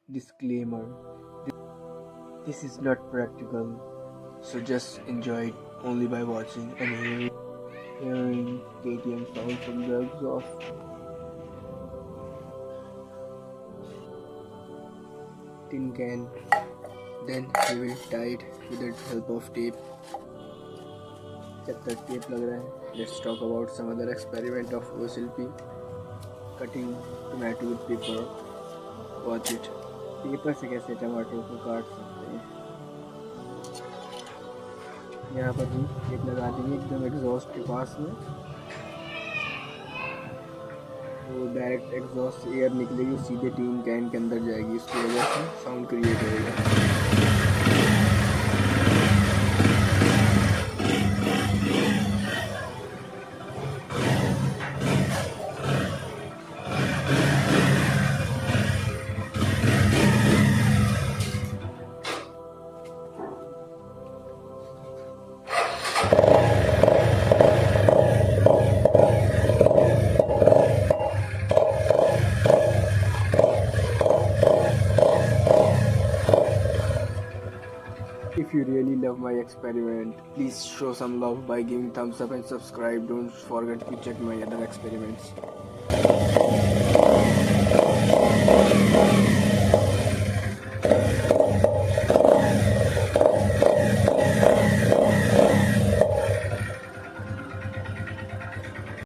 Disclaimer: this is not practical, so just enjoy it only by watching and hearing KTM sound from the exhaust. Tin can. Then we will tie it with the help of tape. जब तक tape लग रहा है, let's talk about some other experiment of OSLP. Cutting tomato with paper. Watch it. Paper से कैसे टमाटर को काट सकते हैं। यहाँ पर भी टेप लगा देंगे एकदम एग्जॉस्ट के पास में, वो डायरेक्ट एग्जॉस्ट से एयर निकलेगी सीधे टीन कैन के अंदर जाएगी, इसकी वजह से साउंड क्रिएट होएगा। If you really love my experiment, please show some love by giving thumbs up and subscribe. Don't forget to check my other experiments.